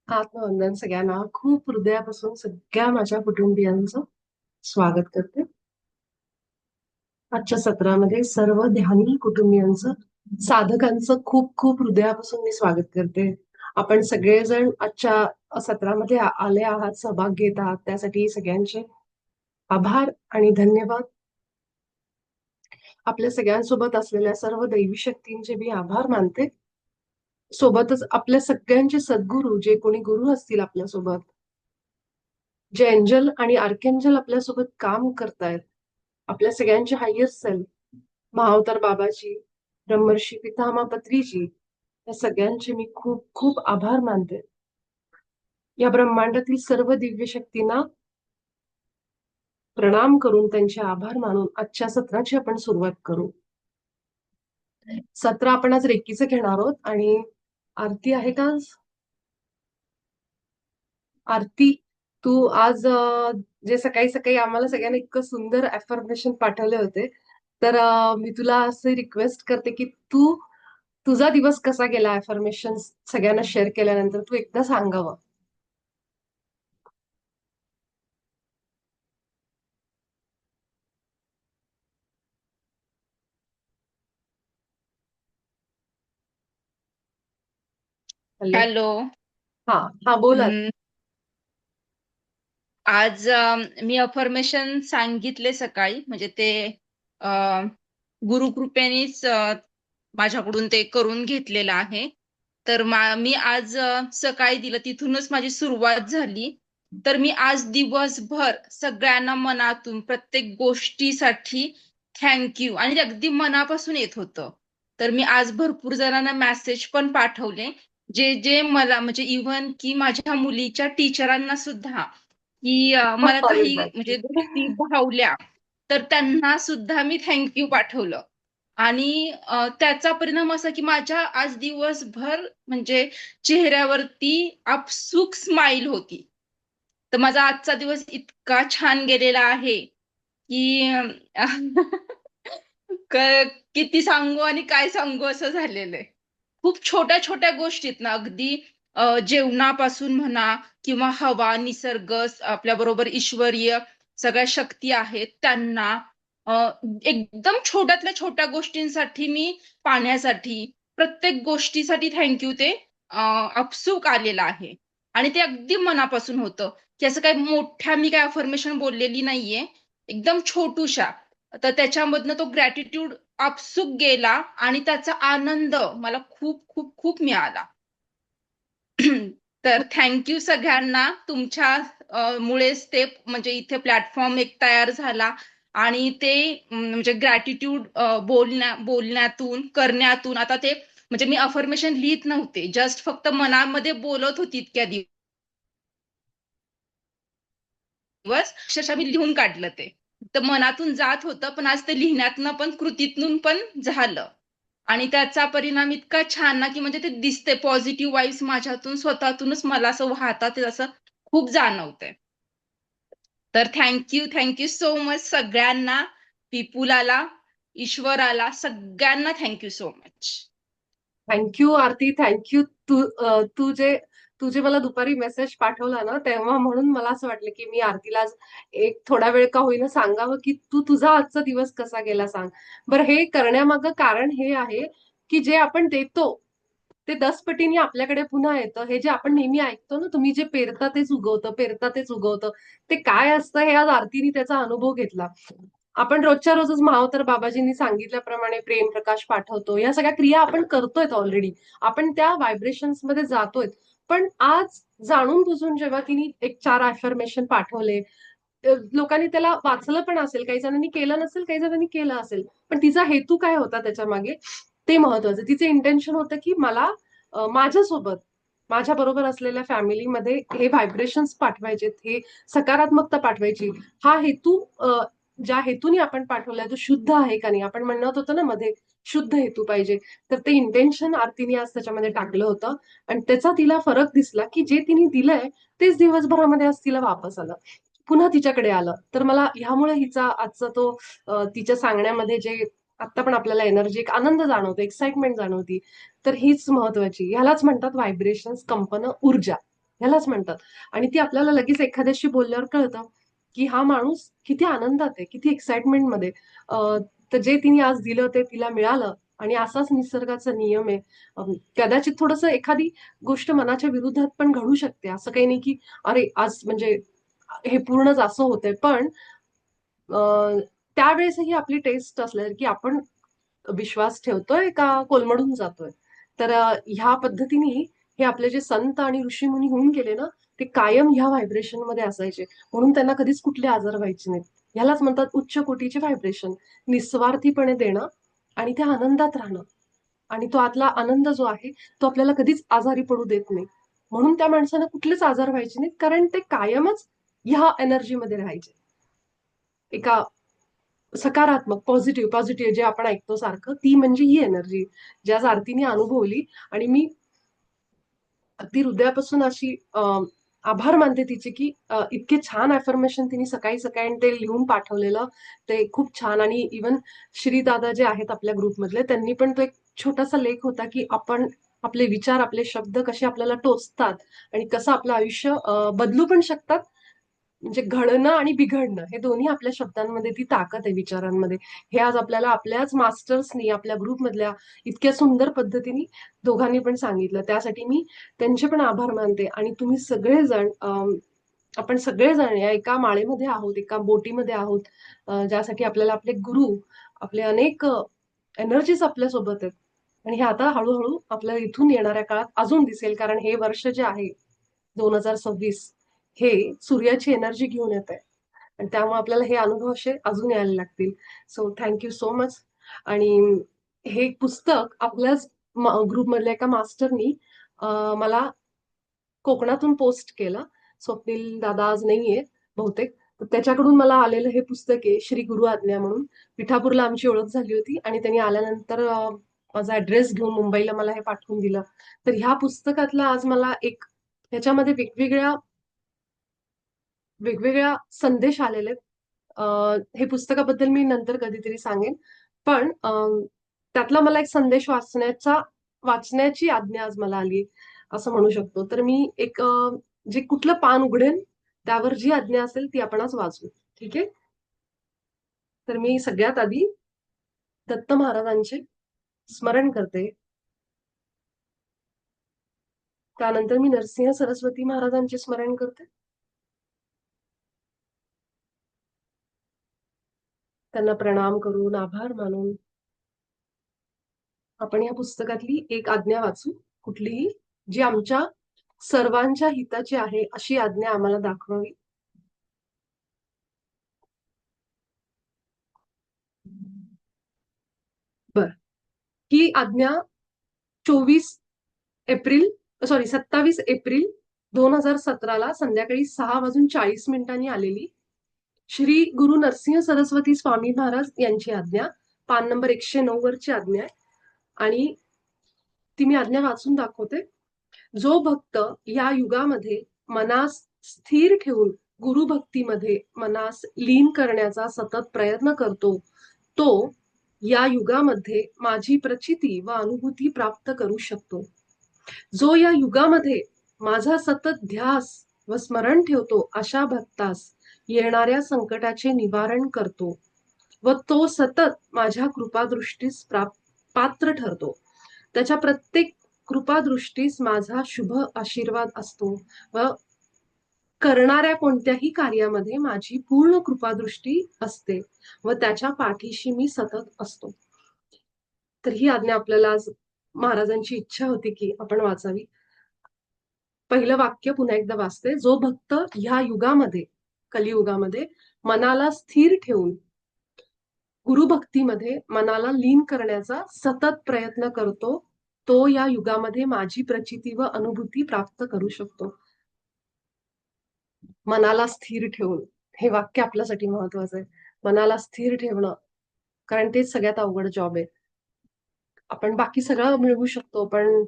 आत्मवंदन सगळ्यांना. खूप हृदयापासून सगळ्या माझ्या कुटुंबियांचं स्वागत करते. आजच्या सत्रामध्ये सर्व ध्यानी कुटुंबियांचं, साधकांचं खूप खूप हृदयापासून मी स्वागत करते. आपण सगळेजण आजच्या सत्रामध्ये आले आहात, सहभाग घेत आहात, त्यासाठी सगळ्यांचे आभार आणि धन्यवाद. आपल्या सगळ्यांसोबत असलेल्या सर्व दैवी शक्तींचे मी आभार मानते. सोबतच आपल्या सगळ्यांचे सद्गुरू, जे कोणी गुरु असतील आपल्यासोबत, जे एंजल आणि आर्केंजल आपल्यासोबत काम करतायत, आपल्या सगळ्यांचे हायर सेल्फ, महाअवतार बाबाजी, ब्रह्मर्षी पितामह पत्रीजी, या सगळ्यांचे मी खूप खूप आभार मानते. या ब्रह्मांडातील सर्व दिव्य शक्तींना प्रणाम करून, त्यांचे आभार मानून आजच्या सत्राची आपण सुरुवात करू. सत्र आपण आज रेकीचं घेणार आहोत. आणि आरती आहे का आज? आरती, तू आज जे सकाळी सकाळी आम्हाला सगळ्यांना इतकं सुंदर अफर्मेशन पाठवले होते, तर मी तुला असे रिक्वेस्ट करते की तू तुझा दिवस कसा गेला अफर्मेशन सगळ्यांना शेअर केल्यानंतर तू एकदा सांगावं. हॅलो. हॅलो. हा. हा, बोला. हम्म, आज मी अफर्मेशन सांगितले सकाळी, म्हणजे ते गुरुकृपेनेच माझ्याकडून ते करून घेतलेलं आहे. तर मी आज सकाळी दिलं, तिथूनच माझी सुरुवात झाली. तर मी आज दिवसभर सगळ्यांना मनातून प्रत्येक गोष्टीसाठी थँक्यू, आणि ते अगदी मनापासून येत होतं. तर मी आज भरपूर जणांना मेसेज पण पाठवले, जे जे मला, म्हणजे इव्हन की माझ्या मुलीच्या टीचरांना सुद्धा, की मला अरे काही म्हणजे गोष्टी बापरे. भावल्या, तर त्यांना सुद्धा मी थँक्यू पाठवलं. आणि त्याचा परिणाम असा की माझ्या आज दिवसभर म्हणजे चेहऱ्यावरती आपसुक स्माइल होती. तर माझा आजचा दिवस इतका छान गेलेला आहे की किती सांगू आणि काय सांगू असं झालेलं आहे. खूप छोट्या छोट्या गोष्टीत ना, अगदी जेवणापासून म्हणा, किंवा हवा, निसर्ग, आपल्या बरोबर ईश्वरीय सगळ्या शक्ती आहेत त्यांना, अ, एकदम छोट्यातल्या छोट्या गोष्टींसाठी मी, पाण्यासाठी, प्रत्येक गोष्टीसाठी थँक्यू ते आपसूक आलेलं आहे. आणि ते अगदी मनापासून होतं, की असं काही मोठ्या मी काय अफर्मेशन बोललेली नाहीये, एकदम छोटूशा. तर त्याच्यामधनं तो ग्रॅटिट्यूड आपसूक गेला आणि त्याचा आनंद मला खूप खूप खूप मिळाला. तर थँक्यू सगळ्यांना. तुमच्या मुळेच ते, म्हणजे इथे प्लॅटफॉर्म एक तयार झाला. आणि ते म्हणजे ग्रॅटिट्यूड बोलण्यातून, करण्यातून, आता ते म्हणजे मी अफर्मेशन लिहित नव्हते, जस्ट फक्त मनामध्ये बोलत होती इतक्या दिवस. अक्षरशः मी लिहून काढलं ते. तर मनातून जात होतं, पण आज ते लिहिण्यातनं पण, कृतीतून पण झालं. आणि त्याचा परिणाम इतका छान ना, की म्हणजे ते दिसते, पॉझिटिव्ह वाईब्स माझ्यातून स्वतःतूनच मला असं वाहतात, ते असं खूप जाणवतंय. तर थँक्यू सो मच सगळ्यांना, विपुलाला, ईश्वराला, सगळ्यांना थँक्यू सो मच. थँक्यू आरती, थँक्यू. तू जे मला दुपारी मेसेज पाठवला ना, तेव्हा म्हणून मला असं वाटलं की मी आरतीला आज एक थोडा वेळ का होईना सांगावं की तू तुझा आजचा दिवस कसा गेला सांग. बरं, हे करण्यामागं कारण हे आहे की जे आपण देतो ते 10 पटीने आपल्याकडे पुन्हा येतं. हे जे आपण नेहमी ऐकतो ना, तुम्ही जे पेरता तेच उगवतं, पेरता तेच उगवतं, ते काय असतं हे आज आरतीने त्याचा अनुभव घेतला. आपण रोजच्या रोजच महावतर बाबाजींनी सांगितल्याप्रमाणे प्रेम प्रकाश पाठवतो, या सगळ्या क्रिया आपण करतोय ऑलरेडी. आपण त्या व्हायब्रेशन्स मध्ये जातोय. पण आज जाणून बुजून जेव्हा तिने एक 4 अफर्मेशन पाठवले, लोकांनी त्याला वाचलं पण असेल, काही जणांनी केलं नसेल, काही जणांनी केलं असेल, पण तिचा हेतू काय होता त्याच्या मागे ते महत्वाचं. तिचे इंटेन्शन होतं की मला माझ्यासोबत, माझ्या बरोबर असलेल्या फॅमिलीमध्ये हे व्हायब्रेशन्स पाठवायचे, हे सकारात्मकता पाठवायची. हा हेतू ज्या हेतूने आपण पाठवलाय तो शुद्ध आहे का नाही, आपण म्हणत होतो ना मध्ये, शुद्ध हेतू पाहिजे. तर ते इंटेन्शन आरतीने आज त्याच्यामध्ये टाकलं होतं. आणि त्याचा तिला फरक दिसला की जे तिने दिलंय तेच दिवसभरामध्ये आज तिला वापस आलं, पुन्हा तिच्याकडे आलं. तर मला ह्यामुळे हिचा आजचा तो तिच्या सांगण्यामध्ये जे आता पण आपल्याला एनर्जी, एक आनंद जाणवतो, एक्साइटमेंट जाणवती. तर हीच महत्वाची, ह्यालाच म्हणतात व्हायब्रेशन्स, कंपन, ऊर्जा. ह्यालाच म्हणतात. आणि ती आपल्याला लगेच एखाद्याशी बोलल्यावर कळतं की हा माणूस किती आनंदात आहे, किती एक्साइटमेंट मध्ये. तर जे तिने आज दिलं ते तिला मिळालं. आणि असाच निसर्गाचा नियम आहे. कदाचित थोडस एखादी गोष्ट मनाच्या विरुद्धात पण घडू शकते. असं काही नाही की अरे आज म्हणजे हे पूर्णच असं होतंय. पण त्यावेळेसही आपली टेस्ट असल्या की आपण विश्वास ठेवतोय का कोलमडून जातोय. तर ह्या पद्धतीने हे आपले जे संत आणि ऋषीमुनी होऊन गेले ना, ते कायम ह्या व्हायब्रेशन मध्ये असायचे. म्हणून त्यांना कधीच कुठले आजार व्हायचे नाहीत. ह्यालाच म्हणतात उच्च कोटीचे व्हायब्रेशन. निस्वार्थीपणे देणं आणि त्या आनंदात राहणं. आणि तो आतला आनंद जो आहे तो आपल्याला कधीच आजारी पडू देत नाही. म्हणून त्या माणसांना कुठलेच आजार व्हायचे नाहीत, कारण ते कायमच ह्या एनर्जीमध्ये राहायचे. एका सकारात्मक पॉझिटिव्ह पॉझिटिव्ह जे आपण ऐकतो सारखं, ती म्हणजे ही एनर्जी ज्या आरतीने अनुभवली. आणि मी अगदी हृदयापासून अशी आभार मानते तिचे की इतके छान अफर्मेशन तिने सकाळी सकाळी ते लिहून पाठवलेलं. ते खूप छान. आणि इवन श्री दादा जे आहेत आपल्या ग्रुपमधले, त्यांनी पण तो एक छोटासा लेख होता की आपण आपले विचार आपले शब्द कसे आपल्याला टोचतात आणि कसं आपलं आयुष्य बदलू पण शकतात. म्हणजे घडणं आणि बिघडणं हे दोन्ही आपल्या शब्दांमध्ये ती ताकद आहे, विचारांमध्ये. हे आज आपल्याला आपल्याच मास्टर्सनी आपल्या ग्रुपमधल्या इतक्या सुंदर पद्धतीने दोघांनी पण सांगितलं. त्यासाठी मी त्यांचे पण आभार मानते. आणि तुम्ही सगळेजण आपण सगळेजण या एका माळेमध्ये आहोत, एका बोटीमध्ये आहोत. ज्यासाठी आपल्याला आपले गुरु, आपले अनेक एनर्जीज आपल्या सोबत आहेत. आणि हे आता हळूहळू आपल्याला इथून येणाऱ्या काळात अजून दिसेल, कारण हे वर्ष जे आहे 2026 हे सूर्याची एनर्जी घेऊन येत आहे. आणि त्यामुळे आपल्याला हे अनुभव असे अजून यायला लागतील. So thank you so much. आणि हे पुस्तक आपल्याच ग्रुपमधल्या एका मास्टरनी मला कोकणातून पोस्ट केलं. स्वप्नील दादा आज नाहीये बहुतेक. तर त्याच्याकडून मला आलेलं हे पुस्तक आहे, श्री गुरु आज्ञा म्हणून. पिठापूरला आमची ओळख झाली होती आणि त्यांनी आल्यानंतर माझा ऍड्रेस घेऊन मुंबईला मला हे पाठवून दिलं. तर ह्या पुस्तकातला आज मला एक ह्याच्यामध्ये वेगवेगळ्या वेगवेगळ्या संदेश आलेले आहेत. हे पुस्तकाबद्दल मी नंतर कधीतरी सांगेन. पण त्यातला मला एक संदेश वाचण्याची आज्ञा आज मला आली असं म्हणू शकतो. तर मी एक जे कुठलं पान उघडेन त्यावर जी आज्ञा असेल ती आपण आज वाचू. ठीक आहे. तर मी सगळ्यात आधी दत्त महाराजांचे स्मरण करते. त्यानंतर मी नरसिंह सरस्वती महाराजांचे स्मरण करते. त्यांना प्रणाम करून आभार मानून आपण या पुस्तकातली एक आज्ञा वाचू. कुठलीही जी आमच्या सर्वांच्या हिताची आहे अशी आज्ञा आम्हाला दाखवावी. बर. ही आज्ञा 24 एप्रिल 27 एप्रिल 2017ला संध्याकाळी 6:40 आलेली. श्री गुरु नरसिंह सरस्वती स्वामी महाराज यांची आज्ञा. पान नंबर 109 वरची आज्ञा आहे. आणि ती मी आज्ञा वाचून दाखवते. जो भक्त या युगामध्ये मनास स्थिर ठेवून गुरुभक्तीमध्ये मनास लीन करण्याचा सतत प्रयत्न करतो, तो या युगामध्ये माझी प्रचिती व अनुभूती प्राप्त करू शकतो. जो या युगामध्ये माझा सतत ध्यास व स्मरण ठेवतो, अशा भक्तास येणाऱ्या संकटाचे निवारण करतो व तो सतत माझ्या कृपादृष्टीस पात्र ठरतो. त्याच्या प्रत्येक कृपादृष्टीस माझा शुभ आशीर्वाद असतो व करणाऱ्या कोणत्याही कार्यामध्ये माझी पूर्ण कृपादृष्टी असते व त्याच्या पाठीशी मी सतत असतो. तर ही आज्ञा आपल्याला आज महाराजांची इच्छा होती की आपण वाचावी. पहिलं वाक्य पुन्हा एकदा वाचते. जो भक्त ह्या युगामध्ये कलियुगामध्ये मनाला स्थिर ठेवून गुरुभक्तीमध्ये मनाला लीन करण्याचा सतत प्रयत्न करतो, तो या युगामध्ये माझी प्रचिती व अनुभूती प्राप्त करू शकतो. मनाला स्थिर ठेवून हे वाक्य आपल्यासाठी महत्वाचं आहे. मनाला स्थिर ठेवणं, कारण तेच सगळ्यात अवघड जॉब आहे. आपण बाकी सगळं मिळवू शकतो, पण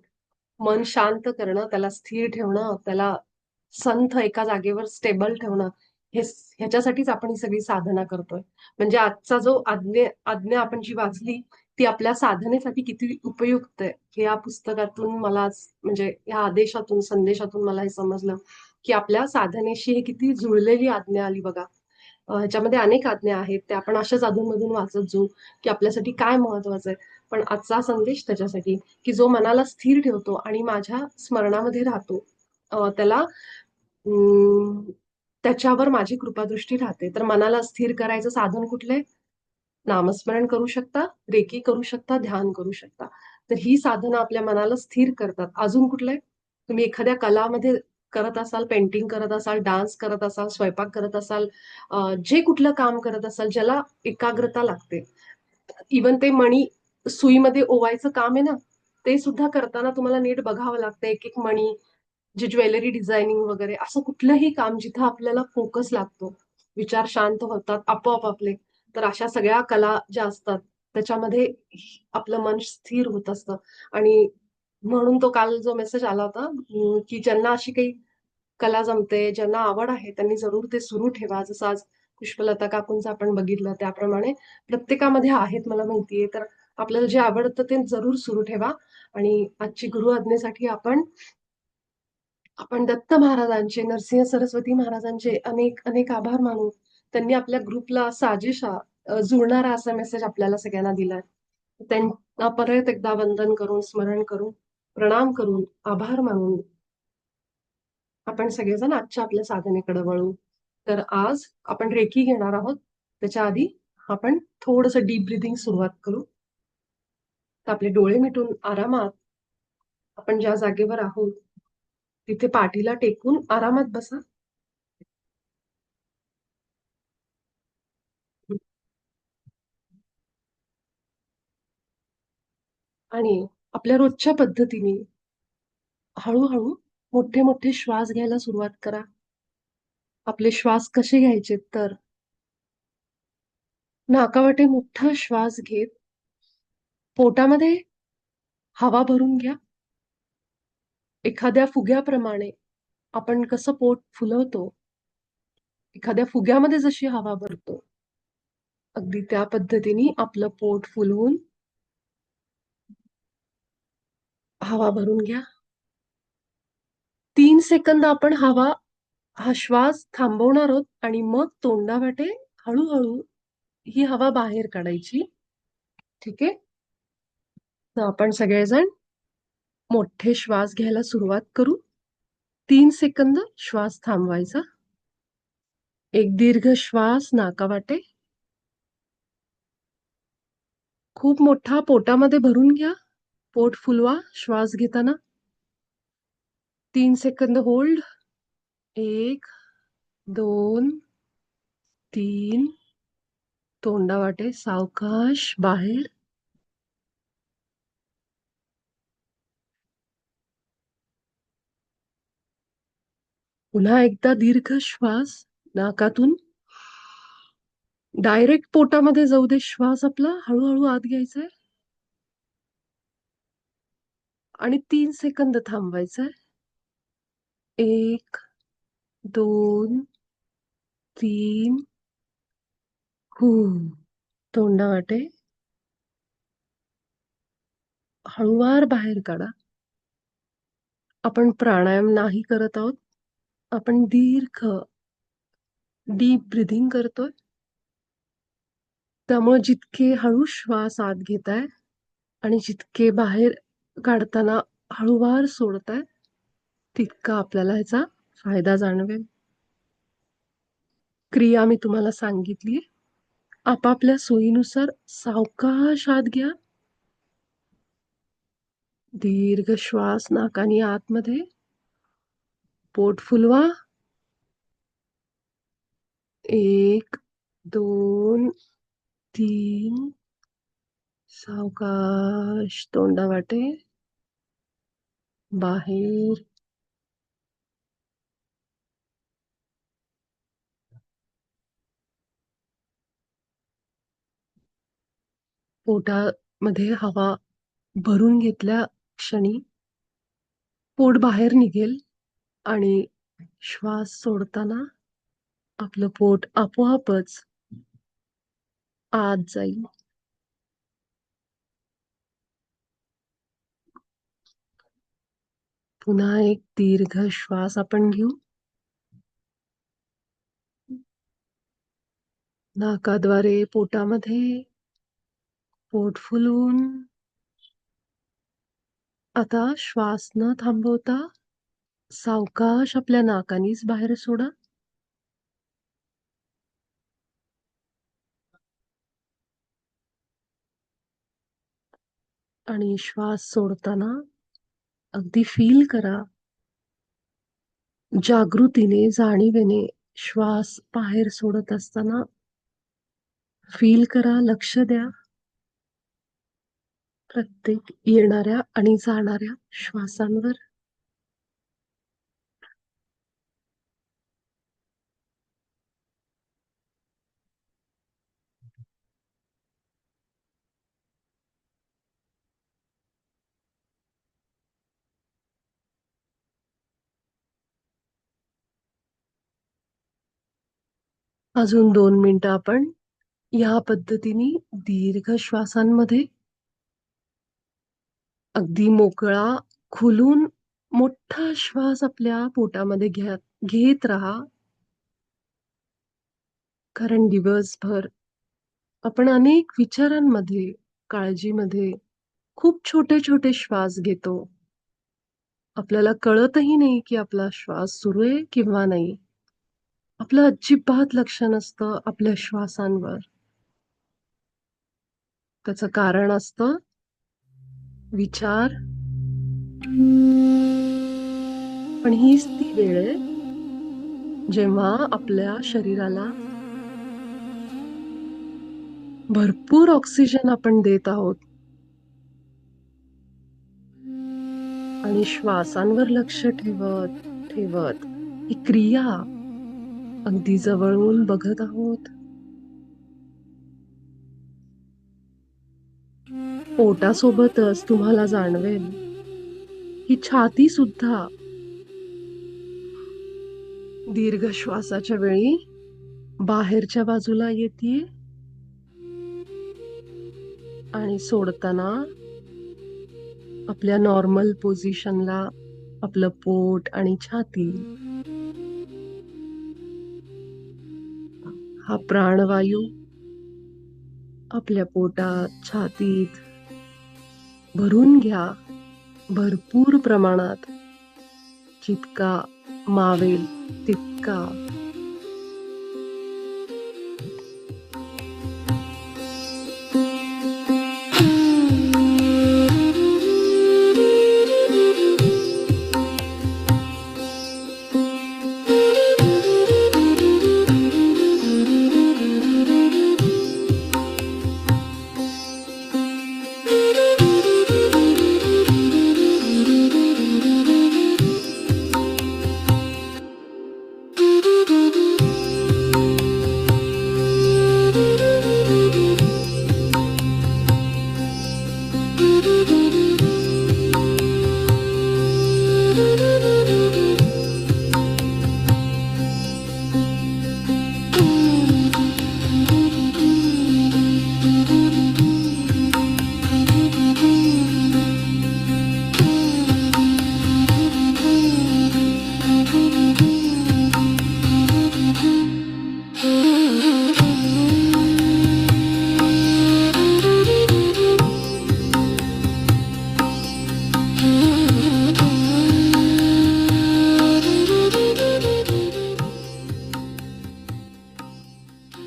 मन शांत करणं, त्याला स्थिर ठेवणं, त्याला संथ एका जागेवर स्टेबल ठेवणं, हे ह्याच्यासाठीच आपण ही सगळी साधना करतोय. म्हणजे आजचा जो आज्ञा आपण जी वाचली ती आपल्या साधनेसाठी किती उपयुक्त आहे हे या पुस्तकातून मला म्हणजे या आदेशातून संदेशातून मला हे समजलं की आपल्या साधनेशी हे किती जुळलेली आज्ञा आली बघा. ह्याच्यामध्ये अनेक आज्ञा आहेत त्या आपण अशाच अधूनमधून वाचत जाऊ की आपल्यासाठी काय महत्वाचं आहे. पण आजचा संदेश त्याच्यासाठी की जो मनाला स्थिर ठेवतो आणि माझ्या स्मरणामध्ये राहतो त्याला त्याच्यावर माझी कृपादृष्टी राहते. तर मनाला स्थिर करायचं साधन कुठलंय? नामस्मरण करू शकता, रेकी करू शकता, ध्यान करू शकता. तर ही साधनं आपल्या मनाला स्थिर करतात. अजून कुठलंय? तुम्ही एखाद्या कलामध्ये करत असाल, पेंटिंग करत असाल, डान्स करत असाल, स्वयंपाक करत असाल, जे कुठलं काम करत असाल, ज्याला एकाग्रता लागते. इवन ते मणी सुईमध्ये ओवायचं काम आहे ना, ते सुद्धा करताना तुम्हाला नीट बघावं लागतं. एक-एक मणी, जे ज्वेलरी डिझायनिंग वगैरे असं कुठलंही काम जिथं आपल्याला फोकस लागतो, विचार शांत होतात आपोआप आपले. तर अशा सगळ्या कला ज्या असतात त्याच्यामध्ये आपलं मन स्थिर होत असतं. आणि म्हणून तो काल जो मेसेज आला होता की ज्यांना अशी काही कला जमते, ज्यांना आवड आहे त्यांनी जरूर ते सुरू ठेवा. जसं आज पुष्पलता काकूंचं आपण बघितलं त्याप्रमाणे प्रत्येकामध्ये आहेत मला माहितीये. तर आपल्याला जे आवडतं ते जरूर सुरू ठेवा. आणि आजची गुरु आज्ञेसाठी आपण दत्त महाराजांचे, नरसिंह सरस्वती महाराजांचे अनेक अनेक आभार मानू. त्यांनी आपल्या ग्रुपला साजेशा जुळणारा असा मेसेज आपल्याला सगळ्यांना दिलाय. त्यांना परत एकदा वंदन करून, स्मरण करून, प्रणाम करून, आभार मानून आपण सगळेजण आजच्या आपल्या साधनेकडे वळू. तर आज आपण रेकी घेणार आहोत. त्याच्या आधी आपण थोडंसं डीप ब्रीथिंग सुरुवात करू. तर आपले डोळे मिटून आरामात आपण ज्या जागेवर आहोत तिथे पाठीला टेकून आरामात बसा. आणि आपल्या रोजच्या पद्धतीने हळूहळू मोठे मोठे श्वास घ्यायला सुरुवात करा. आपले श्वास कसे घ्यायचे तर नाकावाटे मोठा श्वास घेत पोटामध्ये हवा भरून घ्या. एखाद्या फुग्याप्रमाणे आपण कसं पोट फुलवतो, एखाद्या फुग्यामध्ये जशी हवा भरतो अगदी त्या पद्धतीने आपलं पोट फुलवून हवा भरून घ्या. 3 सेकंद आपण हा श्वास थांबवणार आहोत आणि मग तोंडावाटे हळूहळू ही हवा बाहेर काढायची. ठीक आहे. तर आपण सगळेजण मोठे श्वास घ्यायला सुरुवात करू. 3 सेकंद श्वास थांबवायचा. एक दीर्घ श्वास नाकावाटे खूप मोठा पोटामध्ये भरून घ्या. पोट फुलवा श्वास घेताना. 3 सेकंद होल्ड. 1, 2, 3. तोंडावाटे सावकाश बाहेर. पुन्हा एकदा दीर्घ श्वास नाकातून डायरेक्ट पोटामध्ये जाऊ दे श्वास आपला. हळूहळू आत घ्यायचाय आणि 3 सेकंद थांबवायचंय. 1, 2, 3. तोंडावाटे हळूवार बाहेर काढा. आपण प्राणायाम नाही करत आहोत. आपण दीर्घ डीप ब्रीथिंग करतोय. त्यामुळे जितके हळू श्वास आत घेताय आणि जितके बाहेर काढताना हळूवार सोडताय तितका आपल्याला ह्याचा फायदा जाणवेल. क्रिया मी तुम्हाला सांगितली. आपापल्या सोयीनुसार सावकाश आत घ्या. दीर्घ श्वास नाकाने आतमध्ये. पोट फुलवा. 1, 2, 3. सावकाश तोंडावाटे बाहेर. पोटामध्ये हवा भरून घेतल्या क्षणी पोट बाहेर निघेल आणि श्वास सोडताना आपलं पोट आपोआपच आत जाईल. पुन्हा एक दीर्घ श्वास आपण घेऊ. नाकाद्वारे पोटामध्ये पोट फुलवून आता श्वास न थांबवता सावकाश आपल्या नाकानीच बाहेर सोडा. आणि श्वास सोडताना अगदी फील करा, जागृतीने, जाणीवेने श्वास बाहेर सोडत असताना फील करा, लक्ष द्या प्रत्येक येणाऱ्या आणि जाणाऱ्या श्वासांवर. अजून 2 मिनिटं आपण या पद्धतीने दीर्घ श्वासांमध्ये अगदी मोकळा, खुलून मोठा श्वास आपल्या पोटामध्ये घेत राहा. कारण दिवसभर आपण अनेक विचारांमध्ये, काळजीमध्ये खूप छोटे-छोटे श्वास घेतो. आपल्याला कळतही नाही की आपला श्वास सुरू आहे किंवा नाही. आपलं अजिबात लक्ष नसतं आपल्या श्वासांवर. त्याचं कारण असतं विचार. पण हीच ती वेळ आहे जेव्हा आपल्या शरीराला भरपूर ऑक्सिजन आपण देत आहोत आणि श्वासांवर लक्ष ठेवत ठेवत ही क्रिया अगदी जवळून बघत आहोत. पोटासोबतच तुम्हाला जाणवेल ही छाती सुद्धा दीर्घ श्वासाच्या वेळी बाहेरच्या बाजूला येते आणि सोडताना आपल्या नॉर्मल पोझिशनला आपलं पोट आणि छाती हा प्राणवायू आपल्या पोटात, छातीत भरून घ्या भरपूर प्रमाणात, जितका मावेल तितका.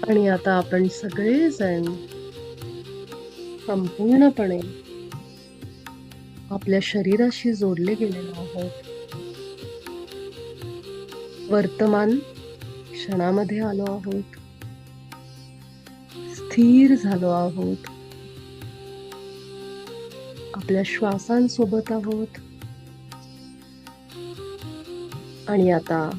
आणि आता आपण सगळेजण संपूर्णपणे आपल्या शरीराशी जोडले गेलेलो आहोत. वर्तमान क्षणामध्ये आलो आहोत. स्थिर झालो आहोत. आपल्या श्वासांसोबत आहोत. आणि आता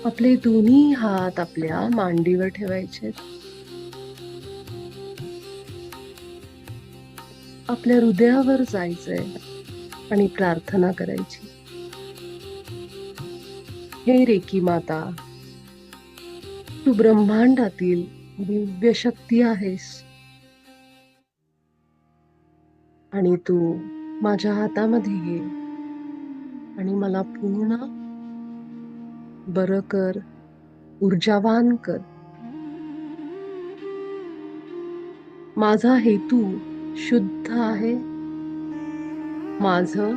आपले दोन्ही हात आपल्या मांडीवर ठेवायचे. आपल्या हृदयावर जायचंय आणि प्रार्थना करायची. हे रेकी माता, तू ब्रह्मांडातील दिव्य शक्ती आहेस आणि तू माझ्या हातामध्ये ये. आणि मला पूर्ण बरं कर, ऊर्जावान कर. माझा हेतू शुद्ध आहे. माझं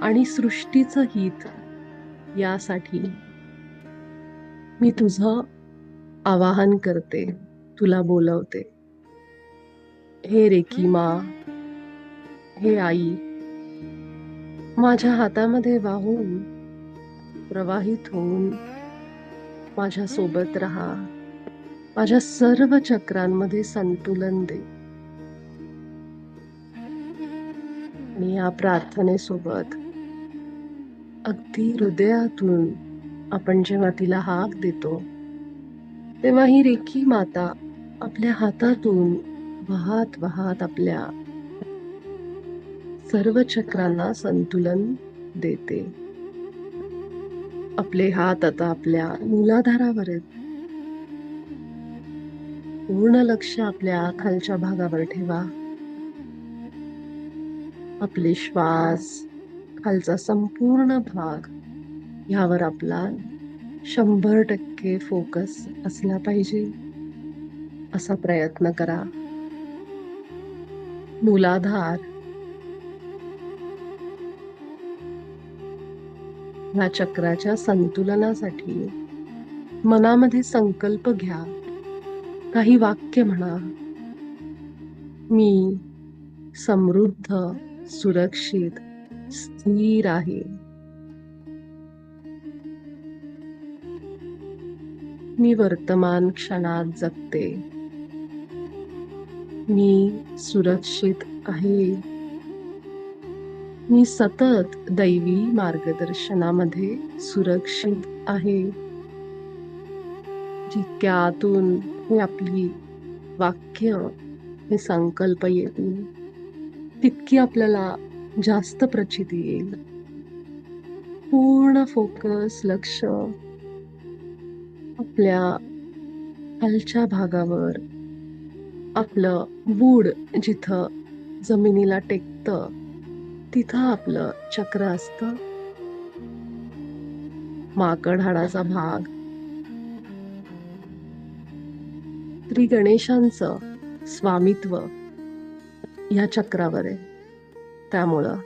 आणि सृष्टीचं हित यासाठी मी तुझं आवाहन करते, तुला बोलवते. हे रेकी मा, हे आई, माझ्या हातामध्ये वाहून प्रवाहित होऊन माझ्या सोबत राहा. माझ्या सर्व चक्रांमध्ये संतुलन दे. आणि या प्रार्थनेसोबत अगदी हृदयातून आपण जेव्हा तिला हाक देतो, तेव्हा ही रेखी माता आपल्या हातातून वाहत वाहत आपल्या सर्व चक्रांना संतुलन देते. आपले हात आता आपल्या मूलाधारावर आहेत. पूर्ण लक्ष आपल्या खालच्या भागावर ठेवा. आपले श्वास, खालचा संपूर्ण भाग ह्यावर आपला 100% फोकस असला पाहिजे असा प्रयत्न करा. मूलाधार ह्या चक्राच्या संतुलनासाठी मनामध्ये संकल्प घ्या. काही वाक्य म्हणा. मी समृद्ध, सुरक्षित, स्थिर आहे. मी वर्तमान क्षणात जगते. मी सुरक्षित आहे. मी सतत दैवी मार्गदर्शनामध्ये सुरक्षित आहे. जितक्या आतून हे आपली वाक्य, हे संकल्प येतील, तितकी आपल्याला जास्त प्रचिती येईल. पूर्ण फोकस, लक्ष आपल्या खालच्या भागावर, आपलं बूड जिथं जमिनीला टेकतं तिथं आपलं चक्र असतं. माकड हाडाचा भाग श्री गणेशांचं स्वामित्व या चक्रावर आहे. त्यामुळं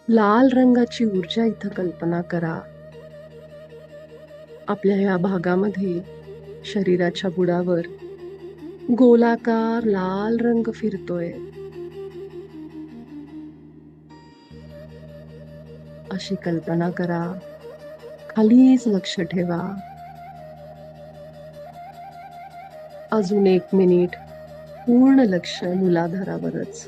लाल रंगाची ऊर्जा इथं कल्पना करा. आपल्या या भागामध्ये शरीराच्या बुडावर गोलाकार लाल रंग फिरतोय. अशी कल्पना करा. खालीच लक्ष ठेवा. अजून 1 मिनिट पूर्ण लक्ष मूलाधारावरच.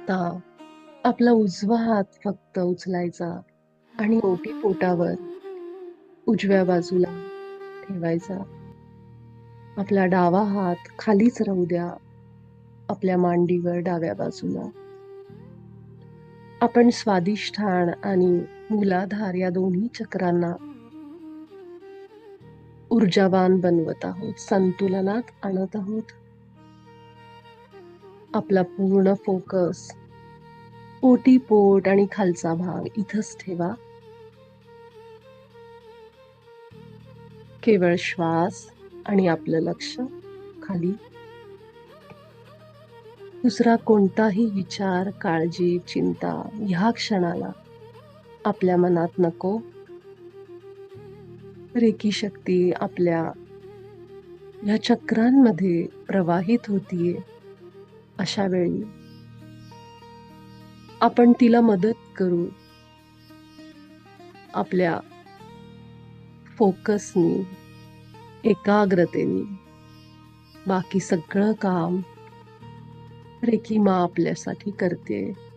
आता आपला उजवा हात फक्त उचलायचा आणि ओटी पोटावर उजव्या बाजूला ठेवायचा. आपला डावा हात खालीच राहू द्या, आपल्या मांडीवर डाव्या बाजूला. आपण स्वादिष्ठान आणि मूलाधार या दोन्ही चक्रांना ऊर्जावान बनवत आहोत, संतुलनात आणत आहोत. आपला पूर्ण फोकस ओटीपोट आणि खालचा भाग इथंच ठेवा. केवळ श्वास आणि आपलं लक्ष खाली दुसरा कोणताही विचार, काळजी, चिंता ह्या क्षणाला आपल्या मनात नको. रेकी शक्ती आपल्या ह्या चक्रांमध्ये प्रवाहित होतीये. अशा वेळी आपण तिला मदत करू. आपल्या फोकसनी, एकाग्रतेनी बाकी सगळं काम रेकी मा आपल्यासाठी करते.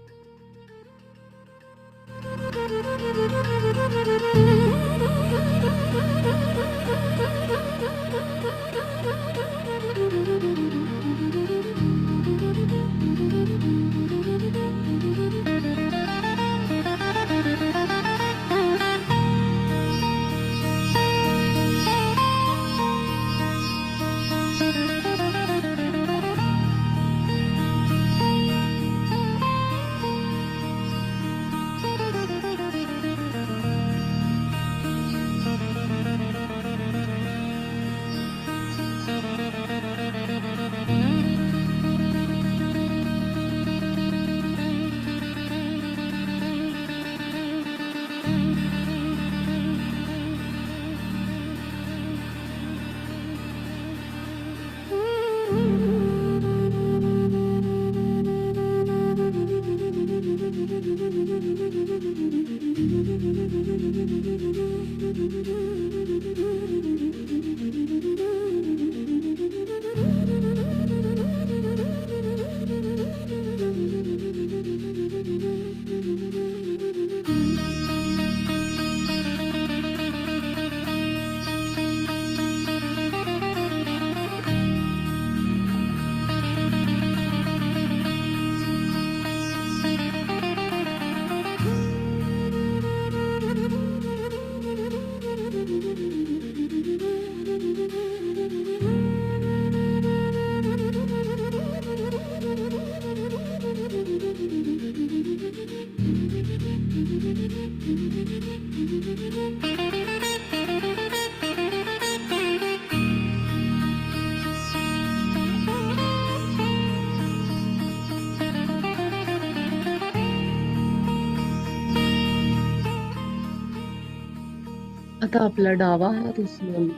आता आपला डावा हात उचलून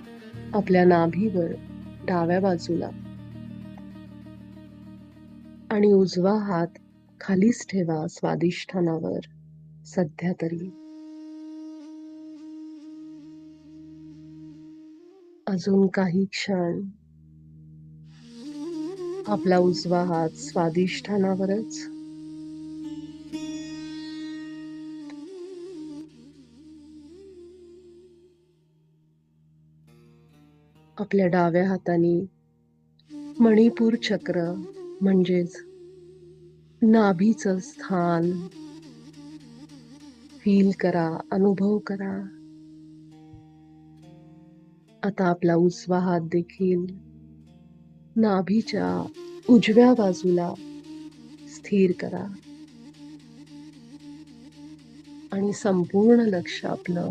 आपल्या नाभीवर डाव्या बाजूला आणि उजवा हात खालीच ठेवा स्वादिष्ठानावर. सध्या तरी अजून काही क्षण आपला उजवा हात स्वादिष्ठानावरच. आपल्या डाव्या हाताने मणिपूर चक्र म्हणजेच नाभीचं स्थान फील करा, अनुभव करा. आता आपला उजवा हात देखील नाभीच्या उजव्या बाजूला स्थिर करा आणि संपूर्ण लक्ष आपलं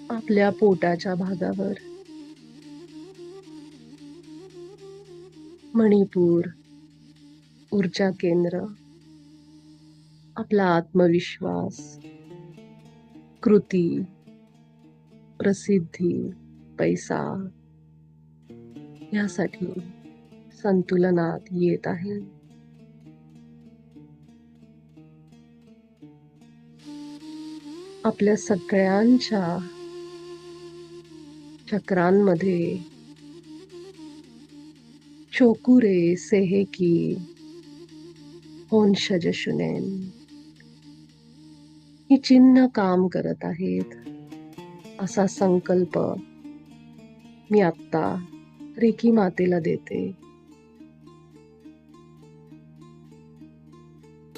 आपल्या पोटाच्या भागावर, मणिपूर, ऊर्जा केंद्र, आपला आत्मविश्वास, कृती, प्रसिद्धी, पैसा यासाठी संतुलनात येत आहे. आपल्या सगळ्यांच्या चक्रांमध्ये चोकुरे सेहेकी होन्शजशुनेन ही चिन्ह काम करत आहेत. असा संकल्प मी आत्ता रेकी मातेला देते.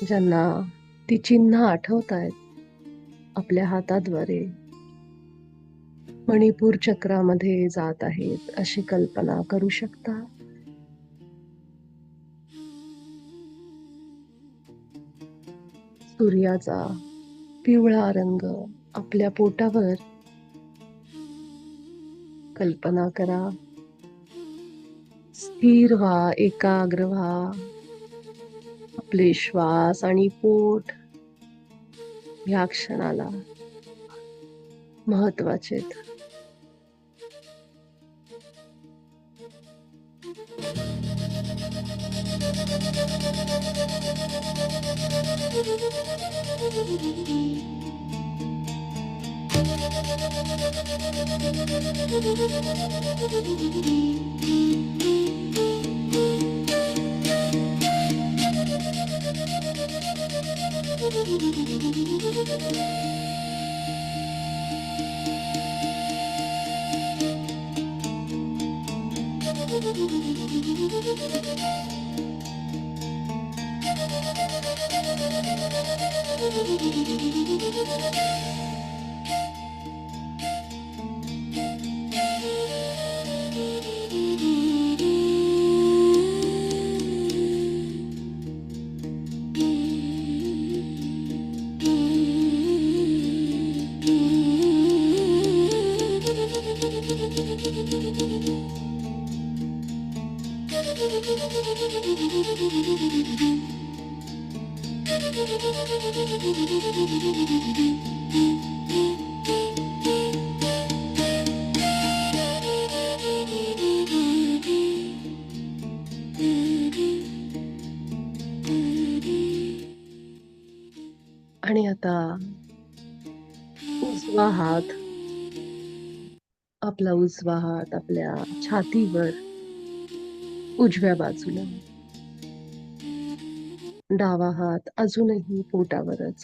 ज्यांना ती चिन्ह आठवतायत आपल्या हाताद्वारे मणिपूर चक्रामध्ये जात आहेत अशी कल्पना करू शकता. सूर्याचा पिवळा रंग आपल्या पोटावर कल्पना करा. स्थिर व्हा, एकाग्र व्हा. आपले श्वास आणि पोट ह्या क्षणाला महत्वाचेत. आणि आता उजवा हात आपल्या छातीवर, उजव्या बाजूला. डावा हात अजूनही पोटावरच.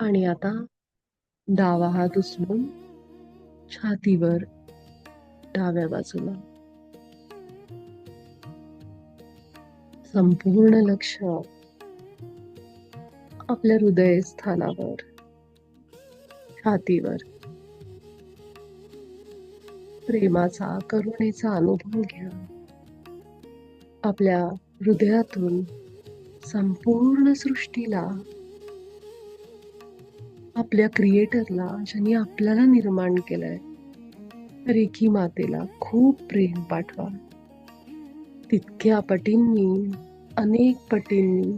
आणि आता डावा हात उचलून छातीवर, डाव्या बाजूला. संपूर्ण लक्ष आपल्या हृदय स्थानावर, छातीवर. प्रेमाचा, करुणेचा अनुभव घ्या. आपल्या हृदयातून संपूर्ण सृष्टीला, आपल्या क्रिएटरला, ज्यांनी आपल्याला निर्माण केलंय, रेखी मातेला खूप प्रेम पाठवा. तितक्या पटींनी, अनेक पटींनी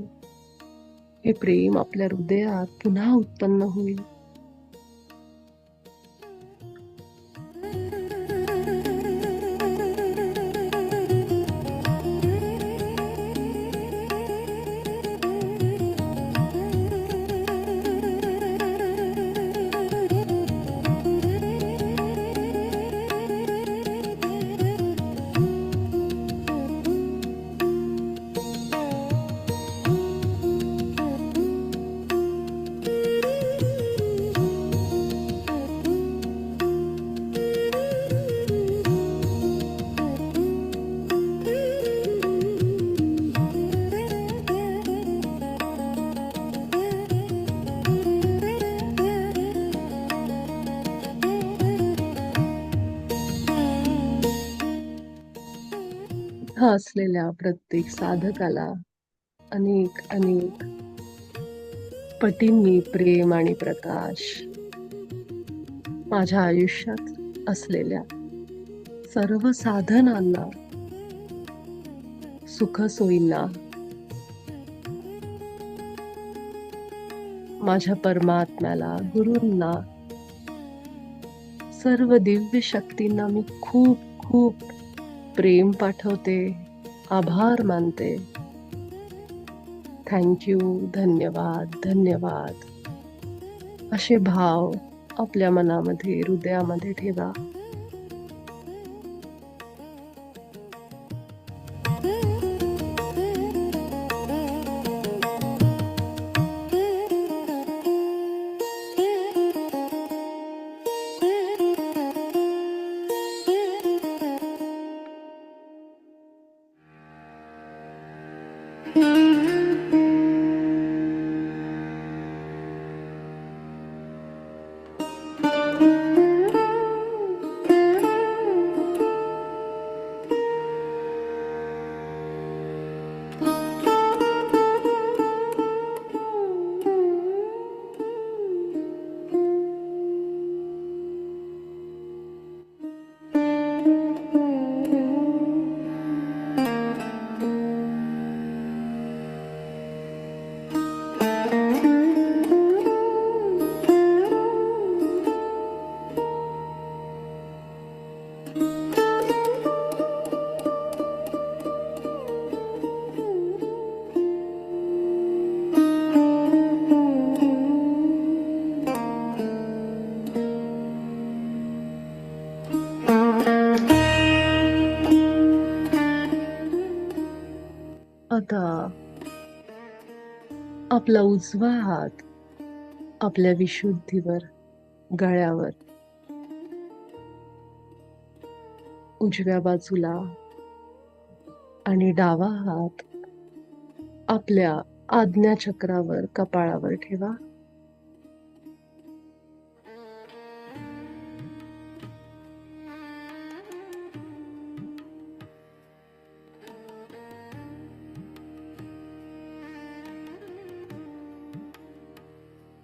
हे प्रेम आपल्या हृदयात पुन्हा उत्पन्न होईल. इथं असलेल्या प्रत्येक साधकाला अनेक अनेक पटींनी प्रेम आणि प्रकाश. माझ्या आयुष्यात असलेल्या सर्व साधनांना, सुखसोयींना, माझ्या परमात्म्याला, गुरूंना, सर्व दिव्य शक्तींना मी खूप खूप प्रेम पाठवते, आभार मानते. थँक्यू, धन्यवाद, धन्यवाद. असे भाव आपल्या मनामध्ये, हृदयामध्ये ठेवा. आता आपला उजवा हात आपल्या विशुद्धीवर, गळ्यावर, उजव्या बाजूला आणि डावा हात आपल्या आज्ञाचक्रावर, कपाळावर ठेवा.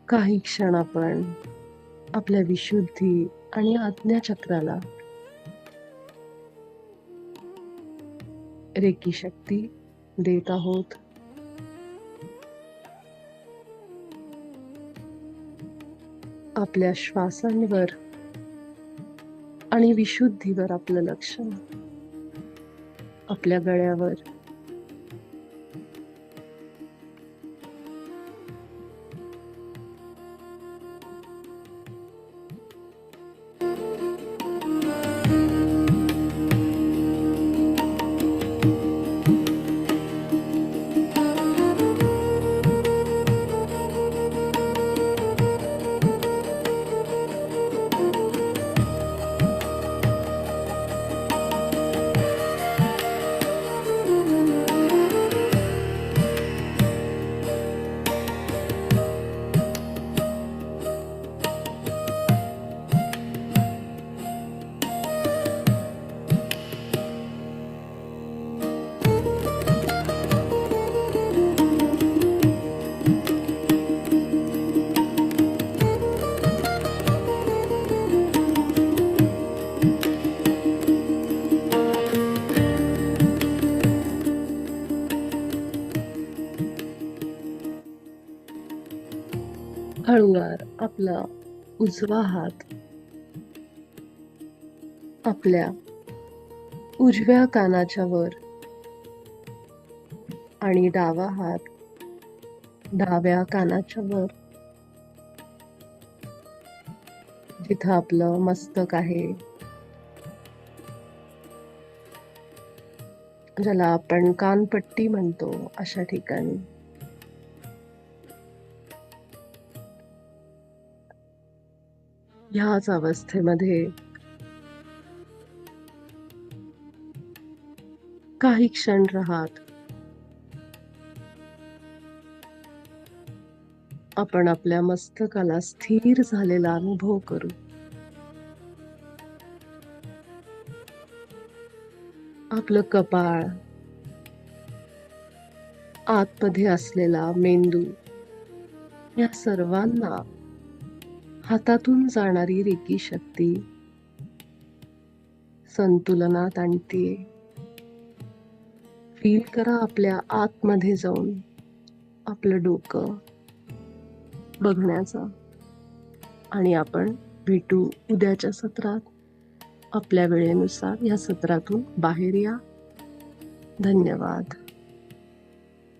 काही क्षण आपण आपल्या विशुद्धी आणि आज्ञाचक्राला रेकी शक्ती देत आहोत. आपल्या श्वासांवर आणि विशुद्धीवर आपलं लक्ष, आपल्या गळ्यावर, हळूवार आपला उजवा हात आपल्या उजव्या कानाच्या वर आणि डावा हात डाव्या कानाच्या वर, जिथं आपलं मस्तक आहे, ज्याला आपण कानपट्टी म्हणतो, अशा ठिकाणी. ह्याच अवस्थेमध्ये काही क्षण राहत आपण आपल्या मस्तकाला स्थिर झालेला अनुभव करू. आपलं कपाळ, आतमध्ये असलेला मेंदू, या सर्वांना हातातून जाणारी रेकी शक्ती संतुलनात आणते. फील करा आपल्या आतमध्ये जाऊन आपलं डोकं बघण्याचा. आणि आपण भेटू उद्याच्या सत्रात. आपल्या वेळेनुसार या सत्रातून बाहेर या. धन्यवाद.